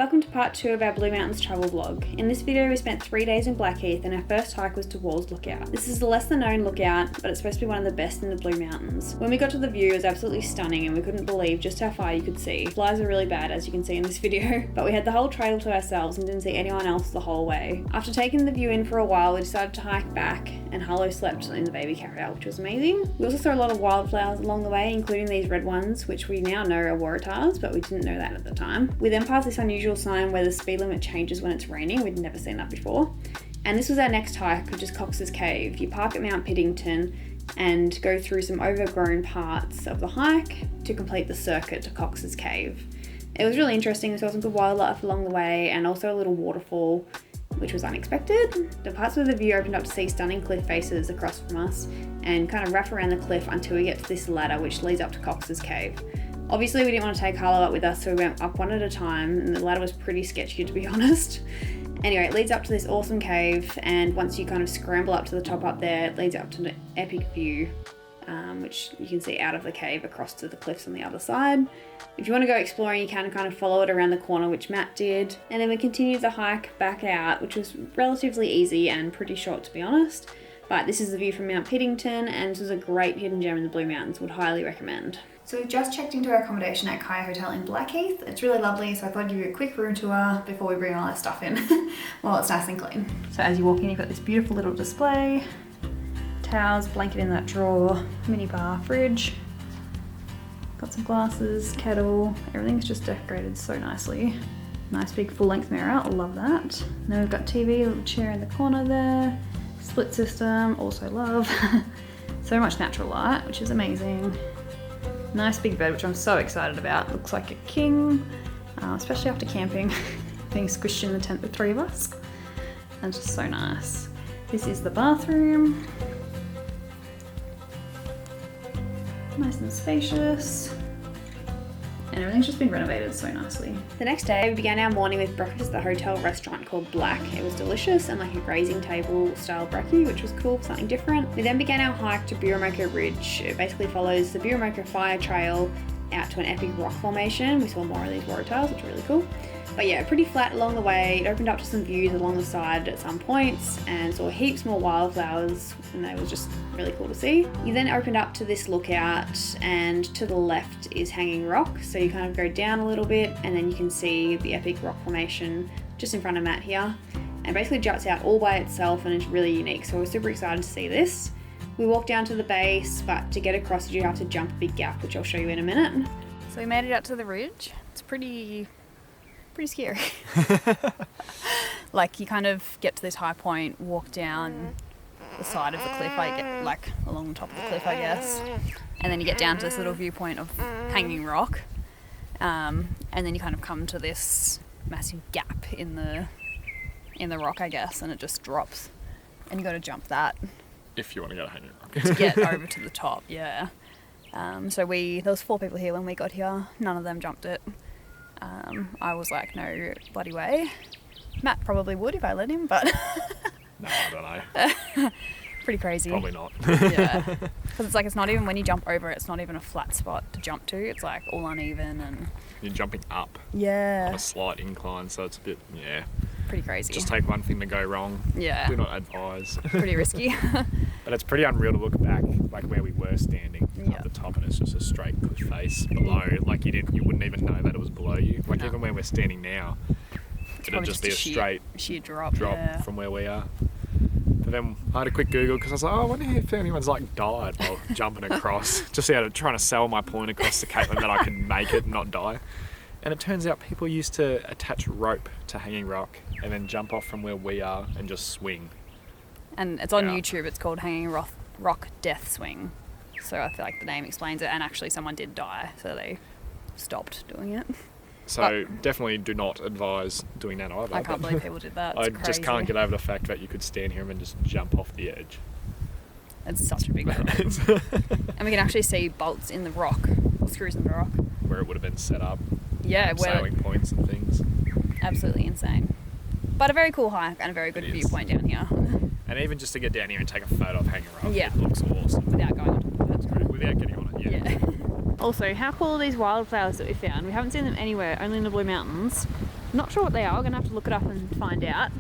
welcome to part 2 of our Blue Mountains travel vlog. In this video we spent 3 days in Blackheath and our first hike was to Govetts Lookout. This is a less than known lookout, but it's supposed to be one of the best in the Blue Mountains. When we got to the view, it was absolutely stunning and we couldn't believe just how far you could see. Flies are really bad, as you can see in this video, but we had the whole trail to ourselves and didn't see anyone else the whole way. After taking the view in for a while, we decided to hike back and Harlow slept in the baby carrier, which was amazing. We also saw a lot of wildflowers along the way, including these red ones, which we now know are waratahs, but we didn't know that at the time. We then passed this unusual sign where the speed limit changes when it's raining. We'd never seen that before. And this was our next hike, which is Cox's Cave. You park at Mount Piddington and go through some overgrown parts of the hike to complete the circuit to Cox's Cave. It was really interesting. We saw some good wildlife along the way and also a little waterfall, which was unexpected. The parts of the view opened up to see stunning cliff faces across from us and kind of wrap around the cliff until we get to this ladder which leads up to Cox's Cave. Obviously we didn't want to take Harlow up with us, so we went up one at a time, and the ladder was pretty sketchy to be honest. Anyway, it leads up to this awesome cave, and once you kind of scramble up to the top up there, it leads up to an epic view, which you can see out of the cave across to the cliffs on the other side. If you want to go exploring, you can kind of follow it around the corner, which Matt did. And then we continued the hike back out, which was relatively easy and pretty short to be honest. But this is the view from Mount Piddington, and this is a great hidden gem in the Blue Mountains. Would highly recommend. So we've just checked into our accommodation at Kyah Hotel in Blackheath. It's really lovely, so I thought I'd give you a quick room tour before we bring all our stuff in. Well, it's nice and clean. So as you walk in, you've got this beautiful little display, towels, blanket in that drawer, mini bar, fridge. Got some glasses, kettle, everything's just decorated so nicely. Nice big full-length mirror, I love that. Then we've got TV, a little chair in the corner there. Split system, also love. So much natural light, which is amazing. Nice big bed, which I'm so excited about. Looks like a king, especially after camping, being squished in the tent with 3 of us. And just so nice. This is the bathroom. Nice and spacious. And everything's just been renovated so nicely. The next day, we began our morning with breakfast at the hotel restaurant called Black. It was delicious and like a grazing table style brekkie, which was cool, something different. We then began our hike to Burramoko Ridge. It basically follows the Burramoko Fire Trail out to an epic rock formation. We saw more of these waratahs, which are really cool. But yeah, pretty flat along the way. It opened up to some views along the side at some points and saw heaps more wildflowers, and that was just really cool to see. You then opened up to this lookout, and to the left is Hanging Rock. So you kind of go down a little bit and then you can see the epic rock formation just in front of Matt here. And basically juts out all by itself and it's really unique. So we're super excited to see this. We walked down to the base, but to get across you have to jump a big gap, which I'll show you in a minute. So we made it up to the ridge. It's pretty scary. Like you kind of get to this high point, walk down the side of the cliff, like along the top of the cliff I guess, and then you get down to this little viewpoint of Hanging Rock, and then you kind of come to this massive gap in the rock I guess, and it just drops and you got to jump that if you want to go to Hanging Rock to get over to the top. Yeah. So there was 4 people here when we got here, none of them jumped it. I was like, no bloody way. Matt probably would if I let him, but no, I don't know. Pretty crazy. Probably not. Yeah, because it's not even, when you jump over it, it's not even a flat spot to jump to. It's like all uneven and you're jumping up. Yeah. On a slight incline, so it's a bit, yeah. Pretty crazy. Just take one thing to go wrong. Yeah. Do not advise. Pretty risky. But it's pretty unreal to look back, like where we were standing at the top, and it's just a straight cliff face below. Like you wouldn't even know that it was below you. Like even where we're standing now, it'd just be a sheer drop from where we are. But then I had a quick Google because I was like, oh, I wonder if anyone's like died while jumping across. Just trying to sell my point across to Katelyn that I can make it and not die. And it turns out people used to attach rope to Hanging Rock and then jump off from where we are and just swing. And it's on YouTube. It's called Hanging Rock Death Swing. So I feel like the name explains it. And actually someone did die, so they stopped doing it. So definitely do not advise doing that either. I can't believe people did that. It's I just can't get over the fact that you could stand here and just jump off the edge. It's such a big drop. And we can actually see bolts in the rock, or screws in the rock. Where it would have been set up. Yeah, sailing points and things. Absolutely insane. But a very cool hike and a very good viewpoint down here. And even just to get down here and take a photo of Hanging Rock, yeah, it looks awesome. Without going on top of it. Without getting on it, yeah. Also, how cool are these wildflowers that we found? We haven't seen them anywhere, only in the Blue Mountains. Not sure what they are. We're gonna have to look it up and find out.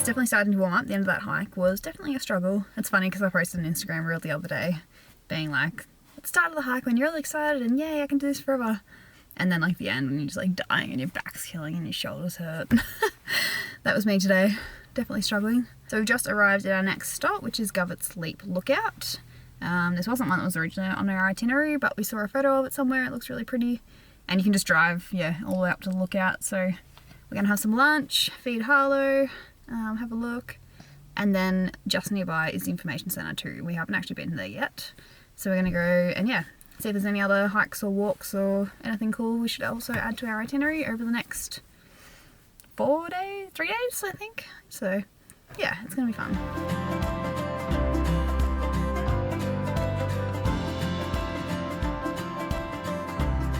Definitely starting to warm up. The end of that hike was definitely a struggle. It's funny because I posted an Instagram reel the other day being like, at the start of the hike when you're really excited and yay, I can do this forever, and then like the end when you're just like dying and your back's killing and your shoulders hurt. That was me today, definitely struggling. So we've just arrived at our next stop, which is Govetts Leap Lookout. This wasn't one that was originally on our itinerary, but we saw a photo of it somewhere. It looks really pretty, and you can just drive all the way up to the lookout. So we're gonna have some lunch, feed Harlow, have a look, and then just nearby is the information centre too. We haven't actually been there yet, so we're going to go and see if there's any other hikes or walks or anything cool we should also add to our itinerary over the next 3 days I think. So yeah, it's going to be fun.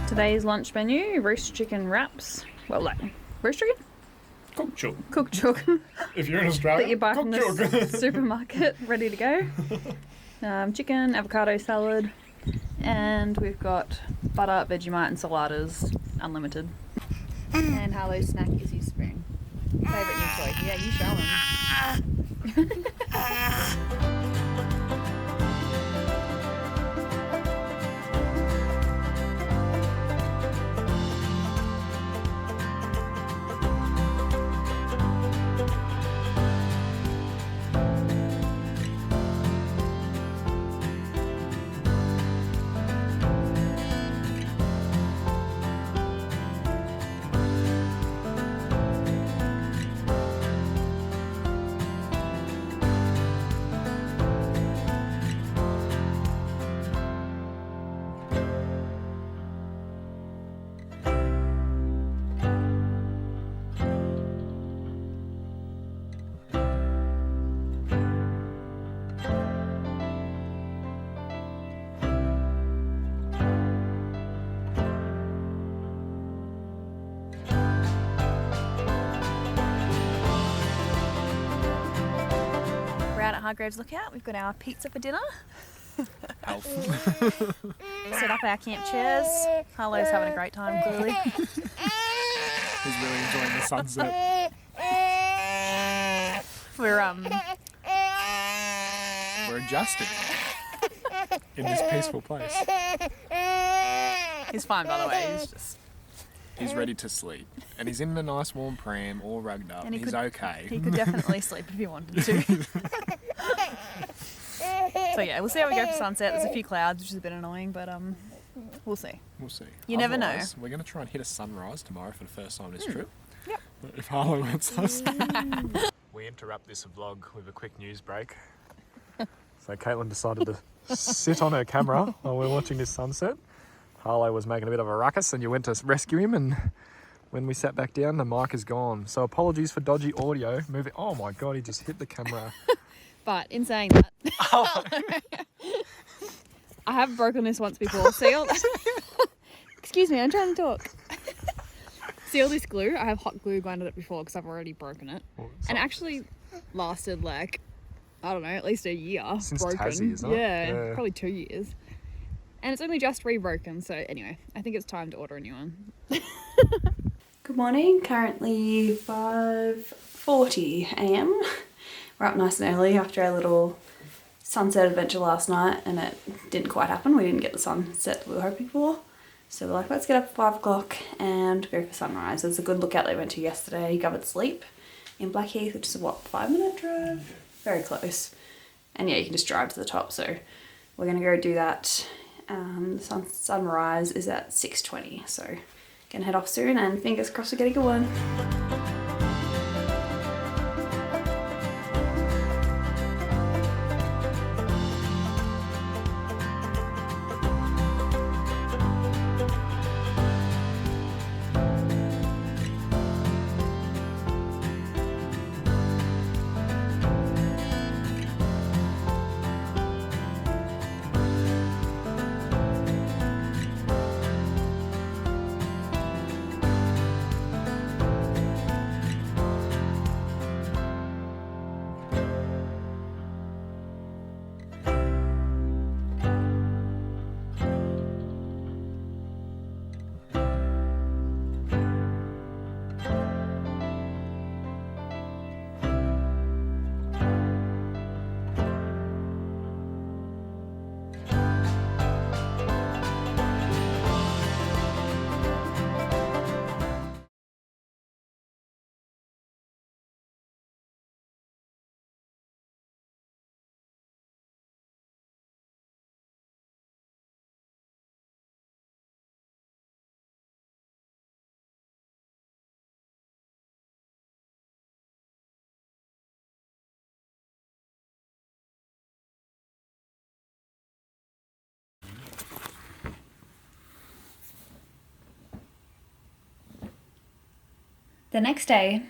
Today's lunch menu: roast chicken wraps. Well, like roast chicken? Cooked chook. Cooked chook. If you're in Australia, that you buy from the supermarket, ready to go. Chicken, avocado salad, and we've got butter, Vegemite, and saladas, unlimited. And Harlow's snack is his spoon. Favourite new toy. Yeah, you show him. Hargraves Lookout. We've got our pizza for dinner. Elf. Set up our camp chairs. Harlow's having a great time, clearly. He's really enjoying the sunset. We're adjusting in this peaceful place. He's fine, by the way. He's ready to sleep, and he's in a nice warm pram, all rugged up. And he's okay. He could definitely sleep if he wanted to. So yeah, we'll see how we go for sunset. There's a few clouds, which is a bit annoying, but we'll see. We'll see. You never know. We're going to try and hit a sunrise tomorrow for the first time this trip. Yep. If Harlow lets us. We interrupt this vlog with a quick news break. So Katelyn decided to sit on her camera while we're watching this sunset. Harlow was making a bit of a ruckus and you went to rescue him, and when we sat back down, the mic is gone. So apologies for dodgy audio. Oh my God, he just hit the camera. But in saying that, I have broken this once before. See all Excuse me, I'm trying to talk. See all this glue? I have hot glue blinded it before because I've already broken it. And it actually lasted like, I don't know, at least a year. Since broken. Tassie, isn't it? Yeah, probably 2 years. And it's only just re-broken, so anyway, I think it's time to order a new one. Good morning, currently 5:40 a.m. We're up nice and early after our little sunset adventure last night, and it didn't quite happen. We didn't get the sunset that we were hoping for. So we're like, let's get up at 5 o'clock and go for sunrise. There's a good lookout that we went to yesterday, Govetts Leap in Blackheath, which is a 5-minute drive? Very close. And yeah, you can just drive to the top, so we're gonna go do that. The sunrise is at 6:20, so gonna head off soon, and fingers crossed we get a good one. The next day,